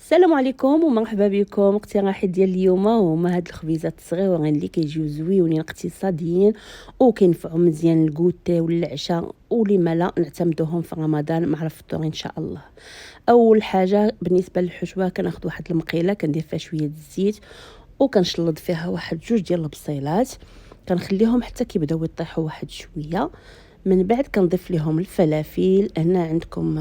السلام عليكم ومرحبا بكم. اقتراحي ديال اليوم هما هاد الخبيزات الصغيورين اللي كيجيو زويونين اقتصاديين وكينفعوا مزيان الكوتي والعشاء ولما لا نعتمدوهم في رمضان مع الفطور ان شاء الله. اول حاجه بالنسبه للحشوه كناخذ واحد المقيله كندير فيها شويه الزيت وكنشلض فيها واحد جوج ديال البصيلات، كنخليهم حتى كيبداو يطيحوا واحد شويه. من بعد كنضيف لهم الفلافل. هنا عندكم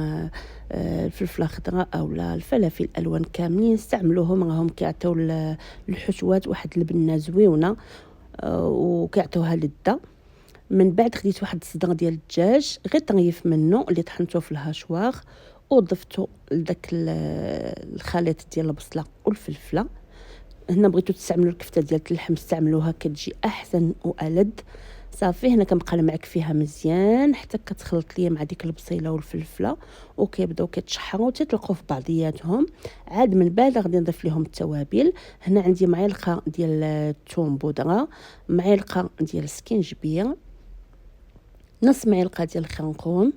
الفلفله خضراء اولا الفلافل الالوان كاملين استعملوهم، راهم كيعطيو الحشوات واحد البنه زويونه وكيعطيوها لذه. من بعد خديت واحد الصدر ديال الدجاج غير طريف منه اللي طحنته في الهاشوار وضفته لداك الخليط ديال البصله والفلفله. هنا بغيتو تستعملوا الكفته ديال اللحم استعملوها كتجي احسن والذ. صافي هنا كنبقى معك فيها مزيان حتى كتخلط ليا مع ديك البصيله والفلفله وكيبداو كيتشحروا تيطلقوا في بعضياتهم. عاد من بعد غادي نضيف لهم التوابل. هنا عندي معلقه ديال الثوم بودره، معلقه ديال السكينجبير، نص معلقه ديال الخرنقوم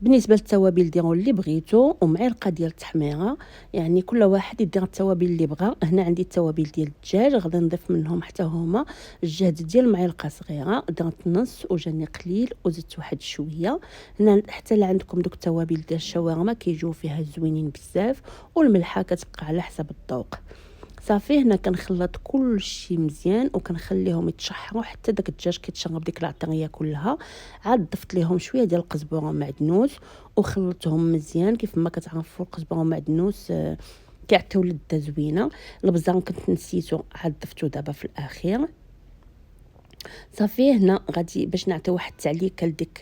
بالنسبه للتوابل ديالو اللي بغيتو، ومعلقه ديال التحميره. يعني كل واحد يدير التوابل اللي بغا. هنا عندي التوابل ديال الدجاج غادي نضيف منهم حتى هما الجهد ديال معلقه صغيره، درت نص وجاني قليل وزدت واحد شويه. هنا حتى لا عندكم دوك التوابل ديال الشاورما كيجيو فيها زوينين بزاف، والملحه كتبقى على حسب الذوق. صافي هنا كنخلط كل شيء مزيان وكنخليهم يتشحروا حتى داك الدجاج كيتشرب ديك العطريه كلها. عاد ضفت ليهم شويه ديال القزبره ومعدنوس وخلطتهم مزيان. كيف ما كتعرفوا القزبره ومعدنوس كيعطيو لذه زوينه. البزار كنت نسيتو عاد ضفتو دابا في الاخير. صافي هنا غادي باش نعطي واحد التعليكه لديك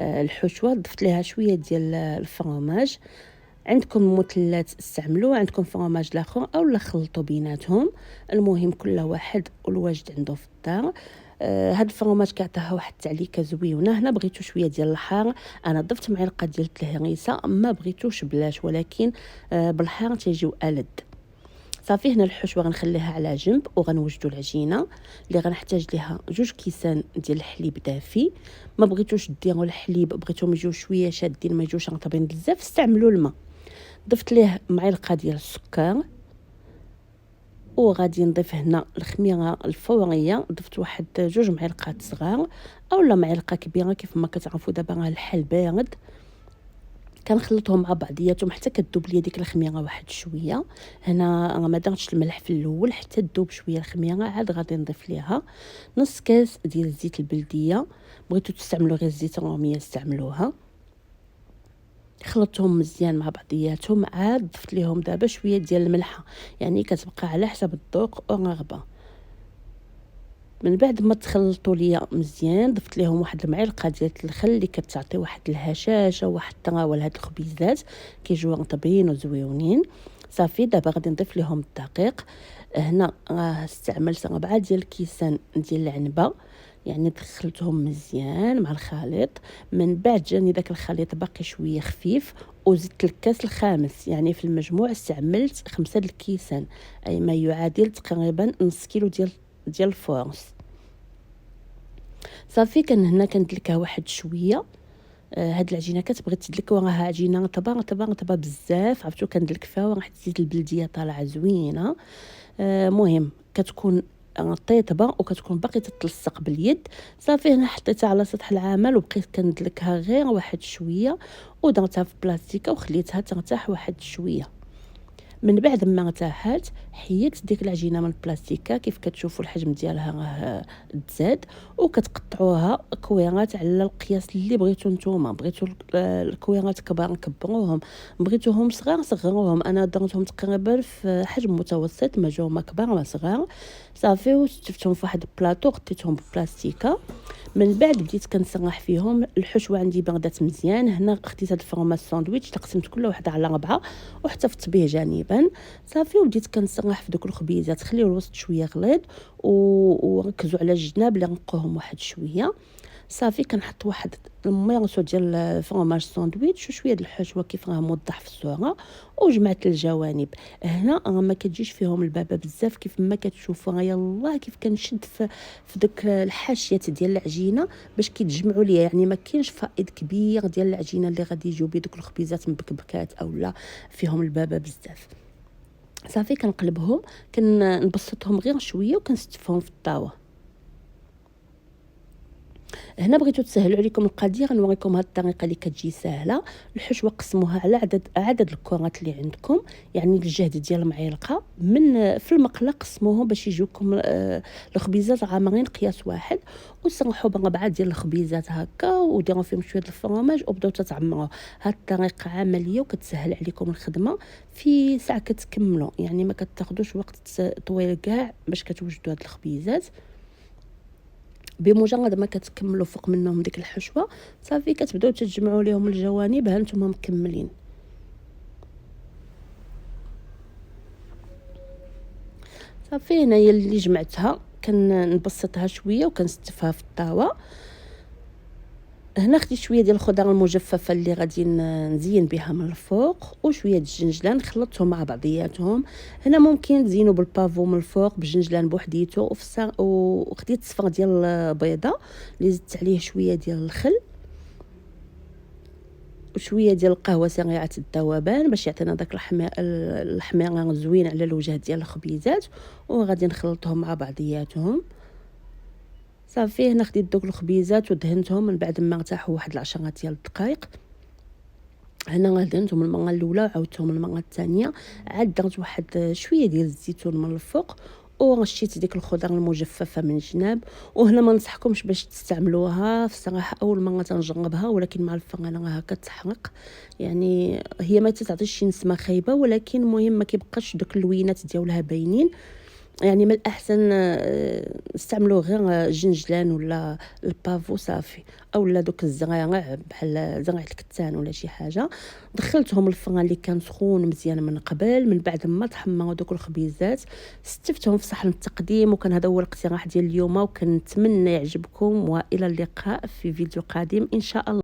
الحشوه ضفت ليها شويه ديال الفرماج. عندكم مثلث استعملوه، عندكم فرماج الاخر اولا خلطوا بيناتهم، المهم كل واحد والواجد عنده في الدار. هاد الفرماج كيعطيها واحد التعليكه زويونه. هنا بغيتو شويه ديال الحار انا ضفت معلقه ديال الهريسه، ما بغيتوش بلاش ولكن بالحار تيجيو الذ. صافي هنا الحشوه غنخليها على جنب وغنوجدوا العجينه اللي غنحتاج ليها جوج كيسان ديال الحليب دافي. ما بغيتوش ديروا الحليب، بغيتوهم يجيو شويه شادين ما يجوش رطبين بزاف استعملوا الماء. ضفت ليه معلقه ديال السكر وغادي نضيف هنا الخميره الفوريه، ضفت واحد جوج معلقات صغار اولا معلقه كبيره كيف ما كتعرفوا. دابا راه الحل بارد كنخلطهم مع بعضياتهم حتى كتذوب ليا ديك الخميره واحد شويه. هنا راه ما درتش الملح في الاول حتى تذوب شويه الخميره. عاد غادي نضيف ليها نص كاس ديال الزيت البلديه، بغيتو تستعملوا غير الزيت الروميه استعملوها. خلطتهم مزيان مع بعضياتهم. عاد ضفت ليهم دابا شويه ديال الملحه، يعني كتبقى على حسب الذوق والرغبه. من بعد ما تخلطوا ليا مزيان ضفت ليهم واحد المعلقه ديال الخل اللي كتعطي واحد الهشاشه وواحد الطراوه لهاد الخبيزات كيجيو رطبين وزويونين. صافي دابا غادي نضيف ليهم الدقيق. هنا راه استعملت 4 ديال الكيسان ديال العنبه، يعني دخلتهم مزيان مع الخليط. من بعد جاني داك الخليط باقي شويه خفيف وزدت الكاس الخامس، يعني في المجموع استعملت 5 الكيسان اي ما يعادل تقريبا نص كيلو ديال الفورص. صافي هنا كندلكها واحد شويه. هاد العجينه كتبغي تدلك وراها عجينه رطبه رطبه رطبه بزاف، عرفتو كندلك فيها وراح الزيت البلديه طالعه زوينه. مهم كتكون طيطبه وكتكون باقي تتلصق باليد. صافي هنا حطيتها على سطح العمل وبقيت كندلكها غير واحد شويه ودرتها في بلاستيكه وخليتها ترتاح واحد شويه. من بعد ما ارتاحت حيدت ديك العجينه من البلاستيكه. كيف كتشوفوا الحجم ديالها راه تزاد وكتقطعوها كويرات على القياس اللي بغيتو نتوما. بغيتو الكويرات كبار نكبروهم، بغيتوهم صغار صغروهم. انا درتهم تقريبا في حجم متوسط، ما جاو ما كبار ما صغار. صافي وشفتهم في واحد البلاطو غطيتهم ببلاستيكه. من بعد بديت كنسرح فيهم. الحشوه عندي بردات مزيان. هنا خديت هاد الفرماج ساندويتش تقسمت كل وحده على 4 وحتفت به جانبا. صافي وبديت كنسرح في دوك الخبيزات. خليو الوسط شويه غليظ وركزوا على الجناب اللي نقوهم واحد شويه. صافي كنحط واحد الميرسو ديال الفرماج ساندويتش وشويه د الحشوه كيف راه موضح في الصوره، وجمعت الجوانب. هنا راه ما كتجيش فيهم البابه بزاف كيف ما كتشوفوا، ها يلاه كيف كنشد في داك الحاشيات ديال العجينه باش كيتجمعوا ليا، يعني ما كاينش فائض كبير ديال العجينه اللي غادي يجيو بيه دوك الخبيزات مبكبكات او لا فيهم البابه بزاف. صافي كنقلبهم، كنبسطهم غير شويه وكنستفهم في الطاوه. هنا بغيتو تسهلوا عليكم القضيه غنوريكم هاد الطريقه اللي كتجي ساهله. الحشوه قسموها على عدد الكرات اللي عندكم، يعني الجهد ديال المعلقه من في المقله قسموهم باش يجيوكم الخبيزات عامرين قياس واحد، وسرحوا ب4 ديال الخبيزات هكا وديروا فيهم شويه الفرماج وبداو تتعمروا. هاد الطريقه عمليه وكتسهل عليكم الخدمه، في ساعه كتكملوا، يعني ما كتاخذوش وقت طويل كاع باش كتوجدوا هاد الخبيزات. بمجرد ما كتكملوا فوق منهم ديك الحشوه صافي كتبداو تجمعوا ليهم الجوانب. ها نتوما مكملين. صافي هنايا اللي جمعتها كنبسطها شويه وكنستفها في الطاوه. هنا خديت شويه ديال الخضر المجففه اللي غادي نزين بها من الفوق، وشويه د الجنجلان خلطتهم مع بعضياتهم. هنا ممكن تزينوا بالبافو من الفوق، بالجنجلان بوحديته، وخديت صفر ديال البيضه اللي زدت عليه شويه ديال الخل وشويه ديال القهوه سريعه الذوبان باش يعطينا داك الحمير زوين على الوجه ديال الخبيزات، وغادي نخلطهم مع بعضياتهم. صافي هنا خديت دوك الخبيزات ودهنتهم من بعد ما ارتاحوا واحد 10 ديال الدقائق. هنا دهنتهم المره الاولى وعاودتهم المره الثانيه، عاد درت واحد شويه ديال الزيتون من الفوق ورشيت ديك الخضر المجففه من الجناب. وهنا ما ننصحكمش باش تستعملوها، في الصراحه اول مره تنجربها ولكن مع الفران راها كتحرق، يعني هي ما تعطيش شي نسمه خايبه، ولكن المهم ما كيبقاش دوك اللوينات ديالها باينين. يعني من الاحسن استعملوا غير جنجلان ولا البافو صافي، اولا دوك الزرارع بحال زرعه الكتان ولا شي حاجه. دخلتهم الفران اللي كان سخون مزيان من قبل. من بعد ما تحمروا دوك الخبيزات استفتهم في صحن التقديم. وكان هذا هو الاقتراح ديال اليوم، وكنتمنى يعجبكم، والى اللقاء في فيديو قادم ان شاء الله.